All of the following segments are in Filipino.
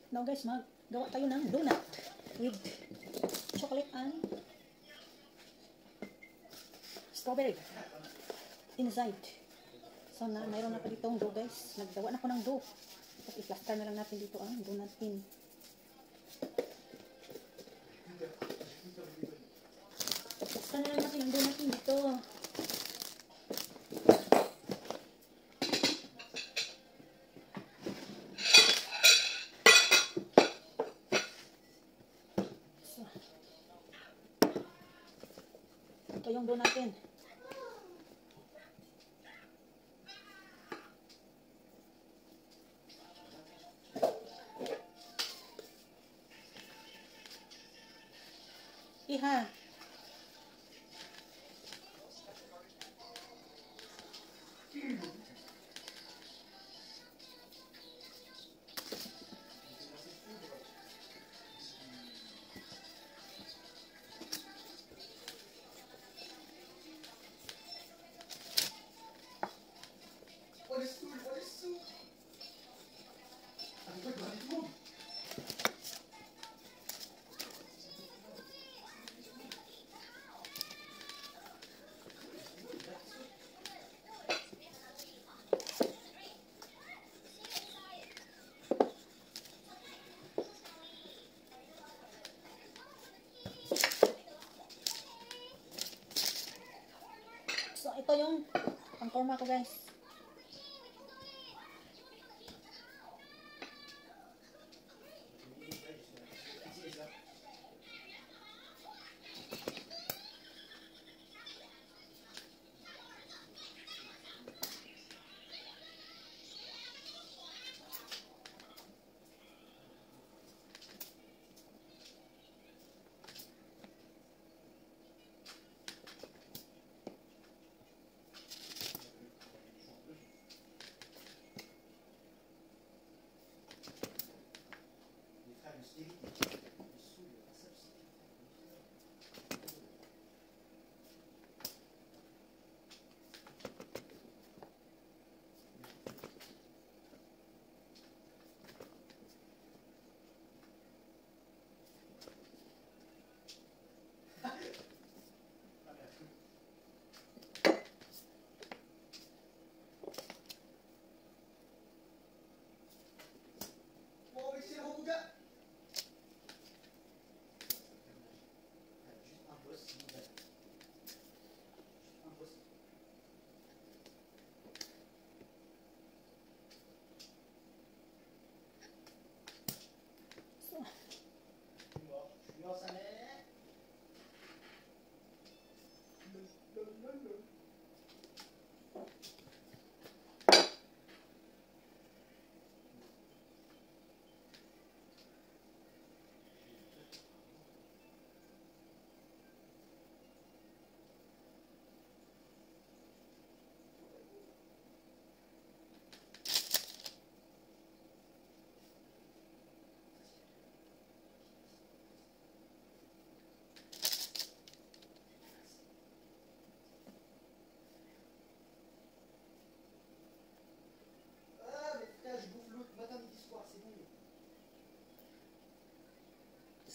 Now guys, maggawa tayo ng donut with chocolate and strawberry inside. So mayroon na pa dito ang dough guys. Naggawa na ko ng dough. Tapos i-plaster na lang natin dito ang donut pin. Plaster na lang natin ang donut pin dito. Ito yung dough natin. Iha. So, ito yung pang-forma ko guys.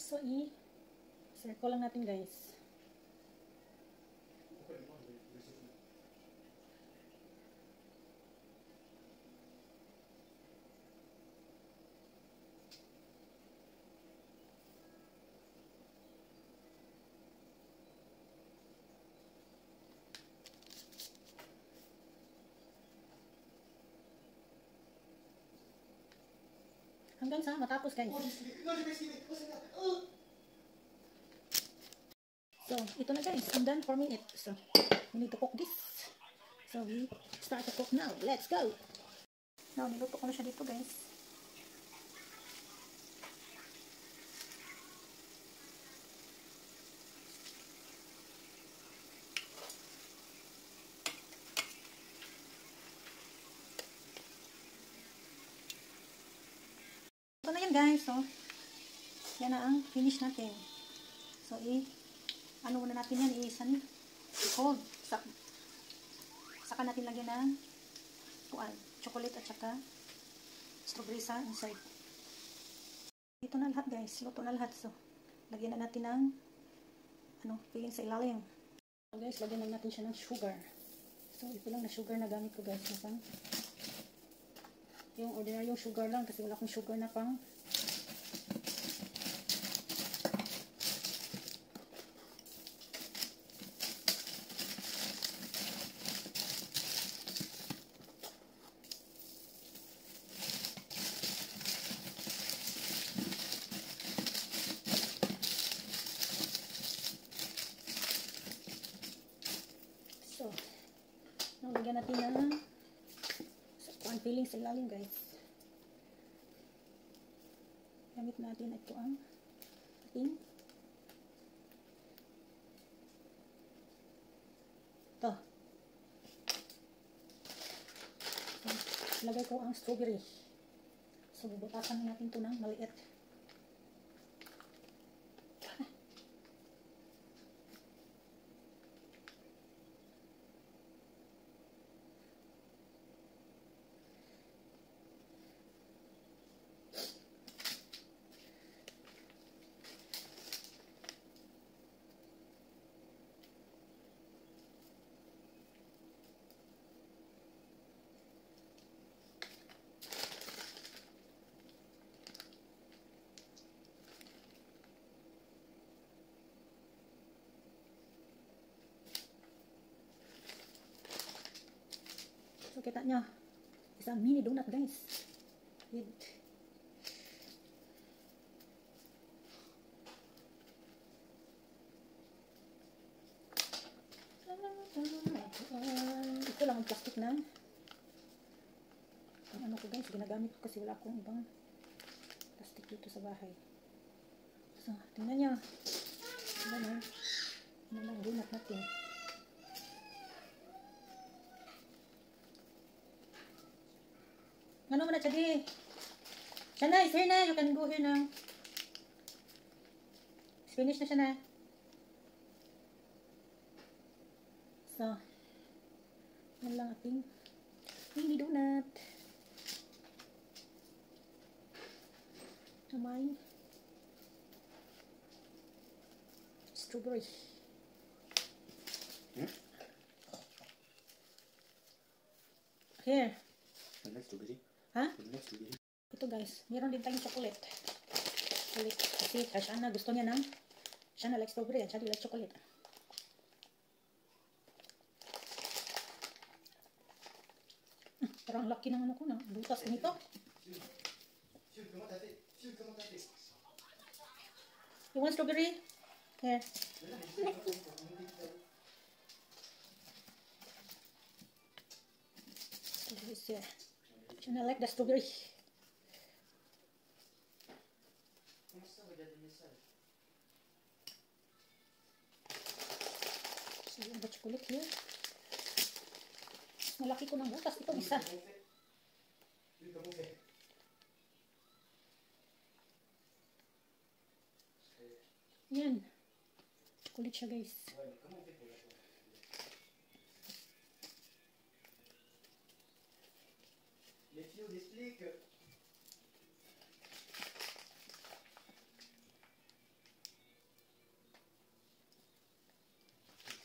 So, i-circle lang natin guys. Hanggang sa matapos guys. So, ito na guys. I'm done for minute. So, we need to cook this. So, we start to cook now. Let's go! Now, niluto ko na siya dito guys. Ito na yan guys. So, yan na ang finish natin. So, ano muna natin yan, i-hold. Saka natin lagyan ng chocolate at saka strawberry sa inside. Ito na lahat guys, luto na lahat. So, lagyan na natin ng filling sa ilalim. So guys, lagyan na natin siya ng sugar. So, ito lang na sugar na gamit ko guys. Yung ordinaryong sugar lang kasi wala akong sugar na pang so, lagyan natin ng filling sa ilalim guys. Gamit natin ito ang ating ito. So, lagay ko ang strawberry. So, bubutasan natin ito ng maliit. So, kita nyo, isang mini donut guys. With ito lang ang plastic na ang ano ko guys, ginagamit ko kasi wala akong ibang plastic dito sa bahay. So, tingnan nyo. Ano lang donut natin. Ano mo na, Chadi? Shana, is here na. You can go here now. It's finished na siya na. So, yan lang ating mini donut. May strawberry. Here. Strawberry. Ha? Ito guys, meron din tayong chocolate. Kasi Shana gusto niya ng Shana like strawberry and Shadi like chocolate. Parang laki ng ano ko na. Butas nito. You want strawberry? Here. Strawberry is here. Shana like the strawberry. So, yung the chocolate here. Malaki ko ng butas. Ito isa. Yan. Chocolate siya guys.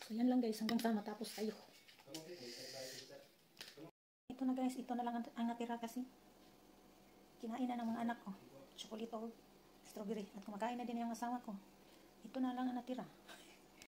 So yan lang guys, hanggang sa matapos tayo. Ito na guys, ito na lang ang natira kasi kinain na ng mga anak ko. Chocolate o strawberry. At kumakain na din yung asawa ko. Ito na lang ang natira.